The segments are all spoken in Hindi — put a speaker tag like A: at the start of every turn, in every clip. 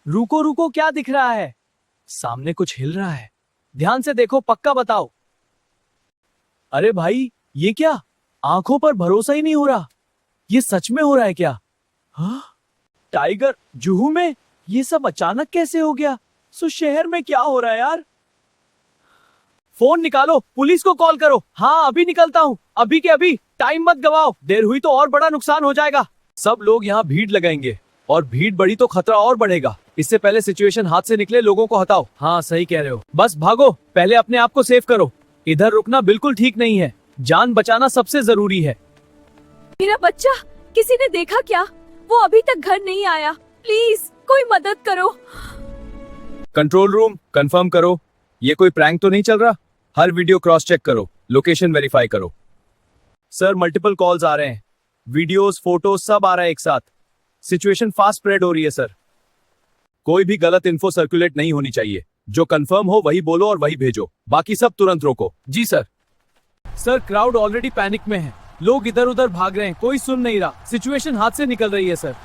A: रुको रुको, क्या दिख रहा है? सामने कुछ हिल रहा है। ध्यान से देखो, पक्का बताओ। अरे भाई, ये क्या? आंखों पर भरोसा ही नहीं हो रहा। ये सच में हो रहा है क्या? हाँ? टाइगर जुहू में ये सब अचानक कैसे हो गया? शहर में क्या हो रहा है यार? फोन निकालो, पुलिस को कॉल करो। हाँ, अभी निकलता हूँ, अभी के अभी। टाइम मत गवाओ, देर हुई तो और बड़ा नुकसान हो जाएगा। सब लोग यहाँ भीड़ लगाएंगे और भीड़ बढ़ी तो खतरा और बढ़ेगा। इससे पहले सिचुएशन हाथ से निकले, लोगों को हटाओ। हाँ, सही कह रहे हो। बस भागो, पहले अपने आप को सेव करो। इधर रुकना बिल्कुल ठीक नहीं है। जान बचाना सबसे जरूरी है।
B: मेरा बच्चा, किसी ने देखा क्या? वो अभी तक घर नहीं आया। प्लीज कोई मदद करो।
A: कंट्रोल रूम, कंफर्म करो, ये कोई प्रैंक तो नहीं चल रहा? हर वीडियो क्रॉस चेक करो, लोकेशन वेरीफाई करो। सर, मल्टीपल कॉल्स आ रहे हैं, वीडियोस, फोटोज सब आ रहा है एक साथ। सिचुएशन फास्ट स्प्रेड हो रही है सर। कोई भी गलत इन्फो सर्कुलेट नहीं होनी चाहिए। जो कंफर्म हो वही बोलो और वही भेजो, बाकी सब तुरंत रोको। जी sir. Sir, crowd already panic में है, लोग इधर उधर भाग रहे हैं, कोई सुन नहीं रहा। सिचुएशन हाथ से निकल रही है सर।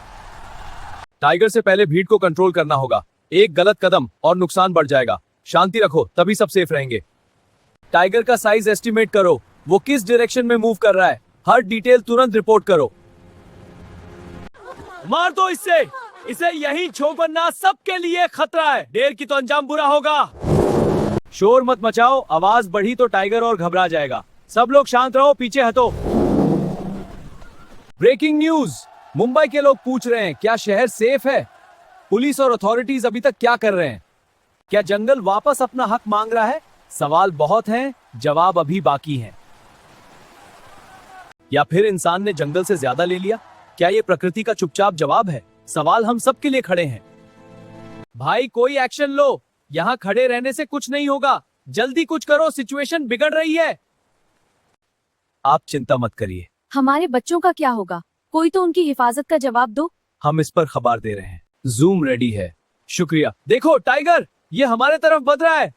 A: टाइगर से पहले भीड़ को कंट्रोल करना होगा। एक गलत कदम और नुकसान बढ़ जाएगा। शांति रखो, तभी सब सेफ रहेंगे। टाइगर का साइज एस्टिमेट करो, वो किस डायरेक्शन में मूव कर रहा है। हर डिटेल तुरंत रिपोर्ट करो। मार दो इसे, इसे यहीं छोड़ना सबके लिए खतरा है। देर की तो अंजाम बुरा होगा। शोर मत मचाओ, आवाज बढ़ी तो टाइगर और घबरा जाएगा। सब लोग शांत रहो, पीछे हटो। ब्रेकिंग न्यूज, मुंबई के लोग पूछ रहे हैं क्या शहर सेफ है? पुलिस और अथॉरिटीज अभी तक क्या कर रहे हैं? क्या जंगल वापस अपना हक मांग रहा है? सवाल बहुत हैं, जवाब अभी बाकी हैं। या फिर इंसान ने जंगल से ज्यादा ले लिया? क्या ये प्रकृति का चुपचाप जवाब है? सवाल हम सब के लिए खड़े हैं। भाई, कोई एक्शन लो, यहाँ खड़े रहने से कुछ नहीं होगा। जल्दी कुछ करो, सिचुएशन बिगड़ रही है। आप चिंता मत करिए।
B: हमारे बच्चों का क्या होगा? कोई तो उनकी हिफाजत का जवाब दो।
A: हम इस पर खबर दे रहे हैं। जूम रेडी है। शुक्रिया। देखो टाइगर, ये हमारे तरफ बढ़ रहा है।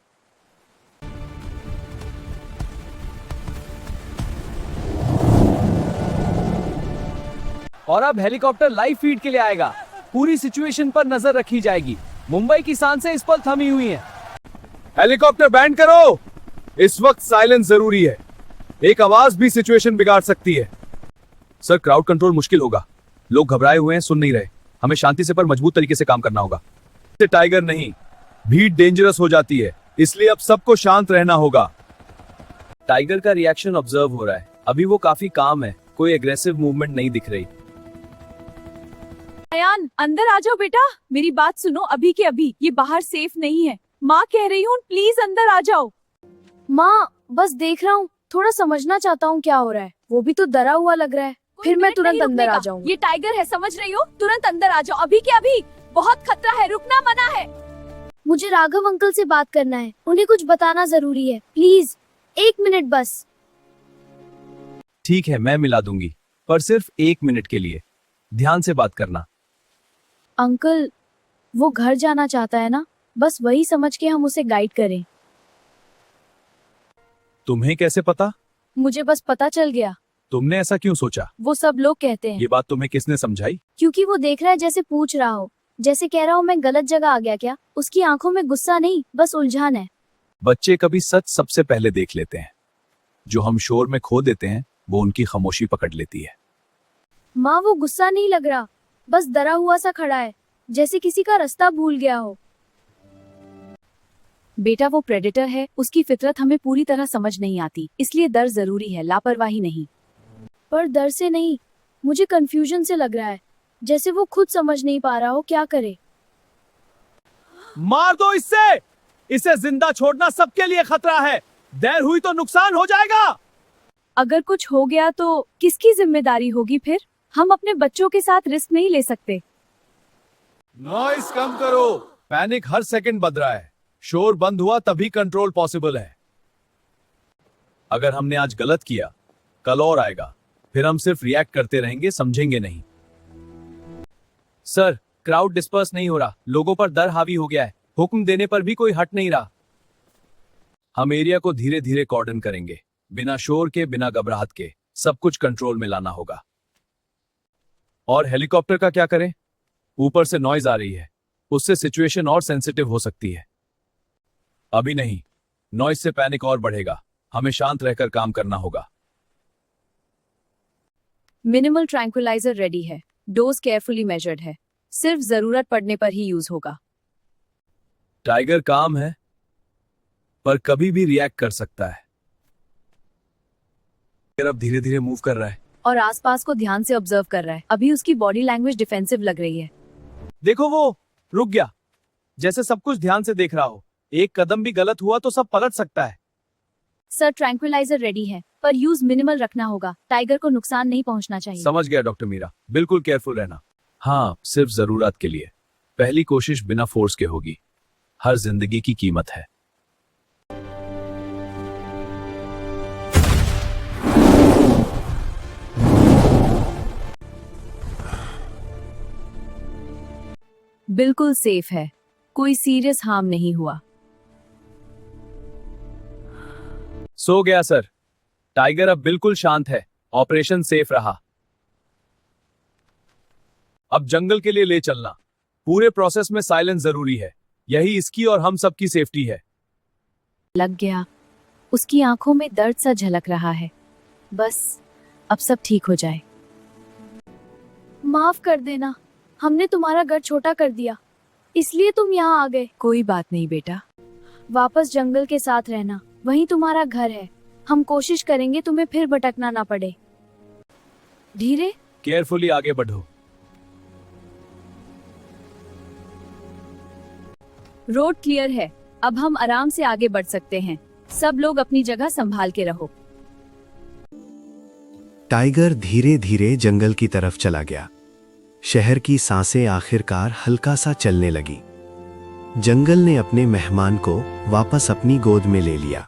A: और अब हेलीकॉप्टर लाइव फीड के लिए आएगा। पूरी सिचुएशन पर नजर रखी जाएगी। मुंबई की सांसें इस पर थमी हुई हैं। हेलीकॉप्टर बैंड करो। इस वक्त साइलेंस जरूरी है। एक आवाज भी सिचुएशन बिगाड़ सकती है। सर, क्राउड कंट्रोल मुश्किल होगा। लोग घबराए हुए हैं, सुन नहीं रहे। हमें शांति से पर मजबूत तरीके से काम करना होगा। टाइगर नहीं, भीड़ डेंजरस हो जाती है, इसलिए अब सबको शांत रहना होगा। टाइगर का रिएक्शन ऑब्जर्व हो रहा है। अभी वो काफी काम है, कोई एग्रेसिव मूवमेंट नहीं दिख रही।
B: अयान, अंदर आ जाओ बेटा। मेरी बात सुनो, अभी के अभी। ये बाहर सेफ नहीं है। माँ कह रही हूँ, प्लीज अंदर आ जाओ।
C: माँ, बस देख रहा हूँ, थोड़ा समझना चाहता हूँ क्या हो रहा है। वो भी तो डरा हुआ लग रहा है। फिर मैं तुरंत अंदर आ जाऊंगी।
B: ये टाइगर है, समझ रही हो? तुरंत अंदर आ जाओ, अभी के अभी। बहुत खतरा है, रुकना मना है।
C: मुझे राघव अंकल से बात करना है, उन्हें कुछ बताना जरूरी है। प्लीज 1 मिनट बस।
A: ठीक है, मैं मिला दूंगी, पर सिर्फ 1 मिनट के लिए। ध्यान से बात करना।
C: अंकल, वो घर जाना चाहता है ना, बस वही समझ के हम उसे गाइड करें।
A: तुम्हें कैसे पता?
C: मुझे बस पता चल गया।
A: तुमने ऐसा क्यों सोचा?
C: वो सब लोग कहते हैं।
A: ये बात तुम्हें किसने समझाई?
C: क्योंकि वो देख रहा है, जैसे पूछ रहा हो, जैसे कह रहा हो मैं गलत जगह आ गया क्या। उसकी आंखों में गुस्सा नहीं, बस उलझन है।
A: बच्चे कभी सच सबसे पहले देख लेते हैं। जो हम शोर में खो देते हैं, वो उनकी खामोशी पकड़ लेती है।
C: माँ, वो गुस्सा नहीं लग रहा, बस डरा हुआ सा खड़ा है, जैसे किसी का रास्ता भूल गया हो।
B: बेटा, वो प्रेडेटर है, उसकी फितरत हमें पूरी तरह समझ नहीं आती, इसलिए डर जरूरी है, लापरवाही नहीं।
C: पर डर से नहीं, मुझे कंफ्यूजन से लग रहा है, जैसे वो खुद समझ नहीं पा रहा हो क्या करे।
A: मार दो इससे। इसे जिंदा छोड़ना सबके लिए खतरा है। देर हुई तो नुकसान हो जाएगा।
B: अगर कुछ हो गया तो किसकी जिम्मेदारी होगी फिर? हम अपने बच्चों के साथ रिस्क नहीं ले सकते।
A: नॉइस कम करो। पैनिक हर सेकंड बढ़ रहा है। शोर बंद हुआ तभी कंट्रोल पॉसिबल है। अगर हमने आज गलत किया, कल और आएगा। फिर हम सिर्फ रिएक्ट करते रहेंगे, समझेंगे नहीं। सर, क्राउड डिस्पर्स नहीं हो रहा, लोगों पर डर हावी हो गया है। हुक्म देने पर भी कोई हट नहीं रहा। हम एरिया को धीरे धीरे कॉर्डन करेंगे, बिना शोर के, बिना घबराहट के। सब कुछ कंट्रोल में लाना होगा। और हेलीकॉप्टर का क्या करें? ऊपर से नॉइज आ रही है। उससे सिचुएशन और सेंसिटिव हो सकती है। अभी नहीं, नॉइज से पैनिक और बढ़ेगा। हमें शांत रहकर काम करना होगा।
B: मिनिमल ट्रैंक्विलाइजर रेडी है। डोज केयरफुली मेजर्ड है। सिर्फ जरूरत पड़ने पर ही यूज होगा।
A: टाइगर काम है, पर कभी भी रिएक्ट कर सकता है। टाइगर अब धीरे धीरे मूव कर रहा है।
B: और आसपास को ध्यान से ऑब्जर्व कर रहा है। अभी उसकी बॉडी लैंग्वेज डिफेंसिव लग रही है।
A: देखो, वो रुक गया, जैसे सब कुछ ध्यान से देख रहा हो। एक कदम भी गलत हुआ तो सब पलट सकता है।
B: सर, ट्रैंक्विलाइजर रेडी है, पर यूज मिनिमल रखना होगा। टाइगर को नुकसान नहीं पहुंचना चाहिए।
A: समझ गया डॉक्टर मीरा, बिल्कुल केयरफुल रहना। हाँ, सिर्फ जरूरत के लिए। पहली कोशिश बिना फोर्स के होगी। हर जिंदगी की कीमत है।
B: बिल्कुल सेफ है। कोई सीरियस हार्म नहीं हुआ।
A: सो गया सर। टाइगर अब बिल्कुल शांत है। ऑपरेशन सेफ रहा। अब जंगल के लिए ले चलना। पूरे प्रोसेस में साइलेंस जरूरी है। यही इसकी और हम सबकी सेफ्टी है।
B: लग गया। उसकी आंखों में दर्द सा झलक रहा है। बस अब सब ठीक हो जाए।
C: माफ कर देना, हमने तुम्हारा घर छोटा कर दिया, इसलिए तुम यहाँ आ गए।
B: कोई बात नहीं बेटा।
C: वापस जंगल के साथ रहना, वहीं तुम्हारा घर है। हम कोशिश करेंगे तुम्हें फिर भटकना ना पड़े। धीरे।
A: केयरफुली आगे बढ़ो।
B: रोड क्लियर है। अब हम आराम से आगे बढ़ सकते हैं। सब लोग अपनी जगह संभाल के रहो।
D: टाइगर धीरे धीरे जंगल की तरफ चला गया। शहर की सांसें आखिरकार हल्का सा चलने लगी। जंगल ने अपने मेहमान को वापस अपनी गोद में ले लिया।